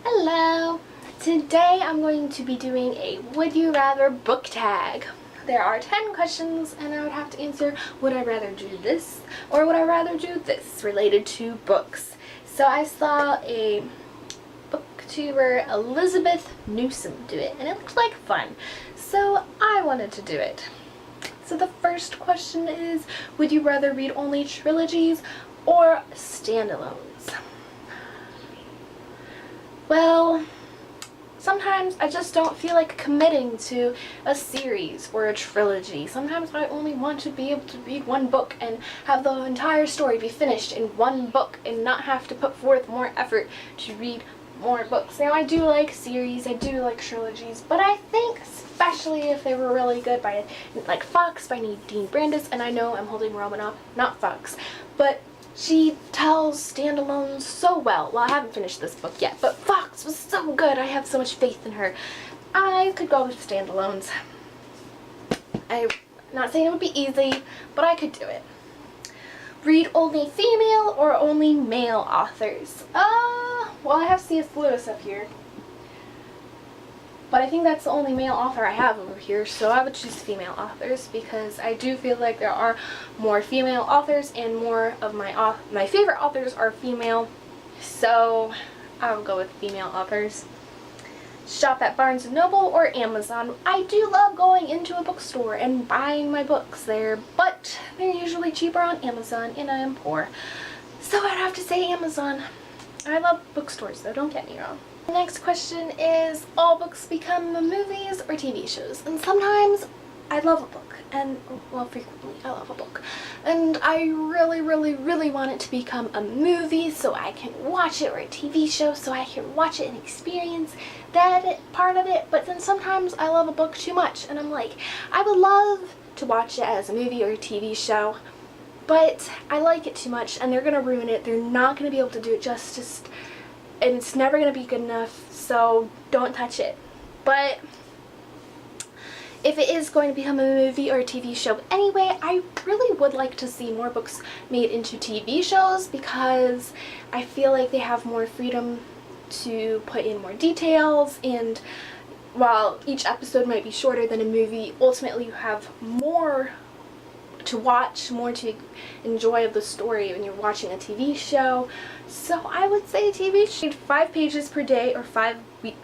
Hello! Today I'm going to be doing a Would You Rather book tag. There are 10 questions and I would have to answer would I rather do this or would I rather do this related to books. So I saw a booktuber, Elizabeth Newsome, do it and it looked like fun. So I wanted to do it. So the first question is, would you rather read only trilogies or standalones? Well, sometimes I just don't feel like committing to a series or a trilogy. Sometimes I only want to be able to read one book and have the entire story be finished in one book and not have to put forth more effort to read more books. Now I do like series, I do like trilogies, but I think especially if they were really good by like Fox by Nadine Brandes, and I know I'm holding Roman up, not Fox, but she tells standalones so well. Well, I haven't finished this book yet, but Fox was so good. I have so much faith in her. I could go with standalones. I'm not saying it would be easy, but I could do it. Read only female or only male authors? Well, I have C.S. Lewis up here, but I think that's the only male author I have over here, so I would choose female authors because I do feel like there are more female authors and more of my favorite authors are female, so I'll go with female authors. Shop at Barnes & Noble or Amazon? I do love going into a bookstore and buying my books there, but they're usually cheaper on Amazon and I am poor, so I'd have to say Amazon. I love bookstores though, don't get me wrong. The next question is, all books become movies or TV shows? And sometimes I love a book, and well, frequently I love a book, and I really want it to become a movie so I can watch it, or a TV show so I can watch it and experience that part of it. But then sometimes I love a book too much and I'm like, I would love to watch it as a movie or a TV show, but I like it too much and they're gonna ruin it. They're not gonna be able to do it justice, and it's never going to be good enough, so don't touch it. But if it is going to become a movie or a TV show anyway, I really would like to see more books made into TV shows because I feel like they have more freedom to put in more details, and while each episode might be shorter than a movie, ultimately you have more to watch, more to enjoy of the story when you're watching a TV show. So I would say TV should read 5 pages per day or 5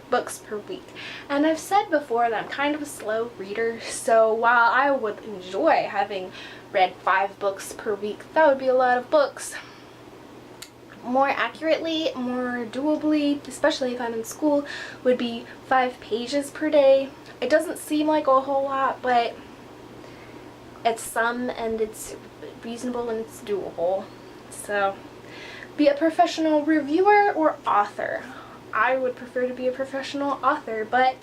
books per week. And I've said before that I'm kind of a slow reader, so while I would enjoy having read 5 books per week, that would be a lot of books. More accurately, more doably, especially if I'm in school, would be 5 pages per day. It doesn't seem like a whole lot, but it's some and it's reasonable and it's doable. So, be a professional reviewer or author? I would prefer to be a professional author, but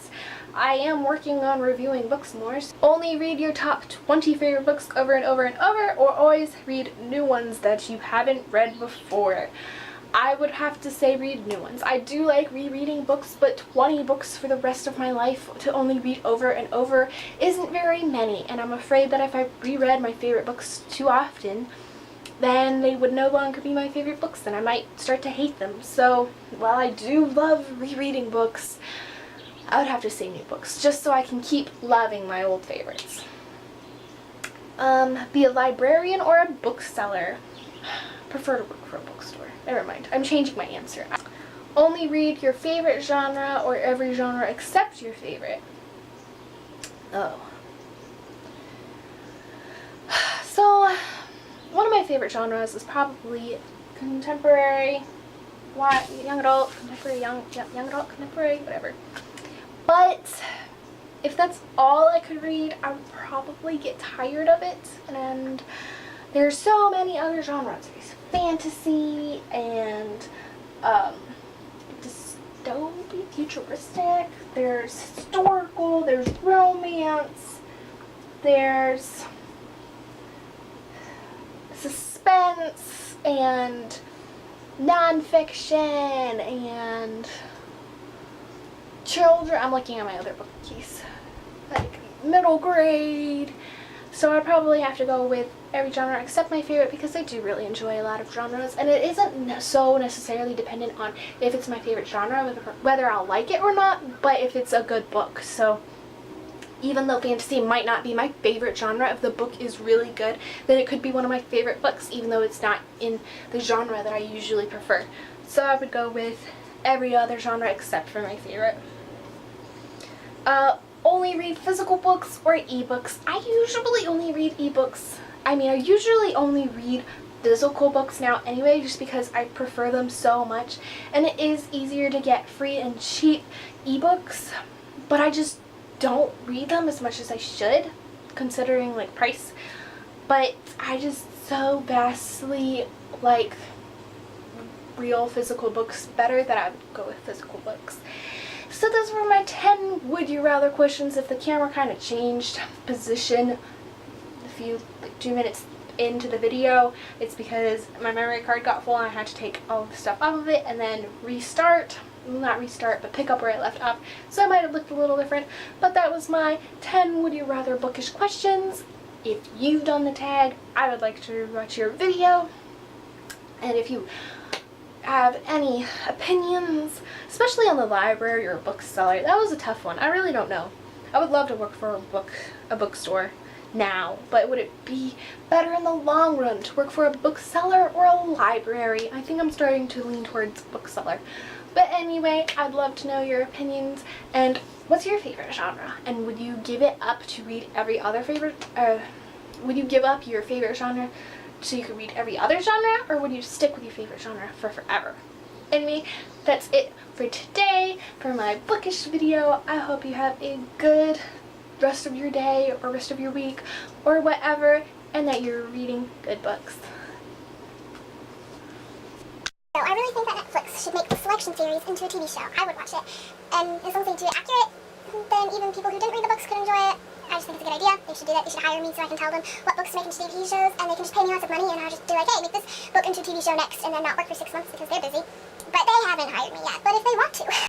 I am working on reviewing books more. So only read your top 20 favorite books over and over and over, or always read new ones that you haven't read before? I would have to say read new ones. I do like rereading books, but 20 books for the rest of my life to only read over and over isn't very many, and I'm afraid that if I reread my favorite books too often, then they would no longer be my favorite books and I might start to hate them. So while I do love rereading books, I would have to say new books, just so I can keep loving my old favorites. Be a librarian or a bookseller? Prefer to work for a bookstore. Never mind, I'm changing my answer. Only read your favorite genre or every genre except your favorite? Oh. So, one of my favorite genres is probably contemporary, young adult, contemporary, young adult, contemporary, whatever. But if that's all I could read, I would probably get tired of it, and there's so many other genres. There's fantasy and dystopian, futuristic, there's historical, there's romance, there's suspense and nonfiction and children. I'm looking at my other bookcase, like middle grade. So I'd probably have to go with every genre except my favorite, because I do really enjoy a lot of genres, and it isn't so necessarily dependent on if it's my favorite genre, whether I'll like it or not, but if it's a good book. So even though fantasy might not be my favorite genre, if the book is really good, then it could be one of my favorite books, even though it's not in the genre that I usually prefer. So I would go with every other genre except for my favorite. Only read physical books or ebooks? I usually only read ebooks. I usually only read physical books now anyway, just because I prefer them so much, and it is easier to get free and cheap ebooks, but I just don't read them as much as I should, considering like price. But I just so vastly like real physical books better that I would go with physical books. So those were my 10 would you rather questions. If the camera kind of changed position a few, like 2 minutes into the video, it's because my memory card got full and I had to take all the stuff off of it and then restart. Not restart, but pick up where I left off. So it might have looked a little different, but that was my 10 would you rather bookish questions. If you've done the tag, I would like to watch your video. And if you have any opinions, especially on the library or bookseller, that was a tough one. I really don't know. I would love to work for a bookstore now, but would it be better in the long run to work for a bookseller or a library? I think I'm starting to lean towards bookseller. But anyway, I'd love to know your opinions, and what's your favorite genre? And would you give it up to read every other would you give up your favorite genre so you could read every other genre, or would you stick with your favorite genre for forever? Anyway, that's it for today for my bookish video. I hope you have a good rest of your day or rest of your week or whatever, and that you're reading good books. So I really think that Netflix should make the Selection series into a TV show. I would watch it. And as long as they do it accurate, then even people who didn't read the books could enjoy it. I just think it's a good idea. They should do that. They should hire me so I can tell them what books to make into TV shows, and they can just pay me lots of money, and I'll just be like, hey, make this book into a TV show next, and then not work for 6 months because they're busy. But they haven't hired me yet. But if they want to.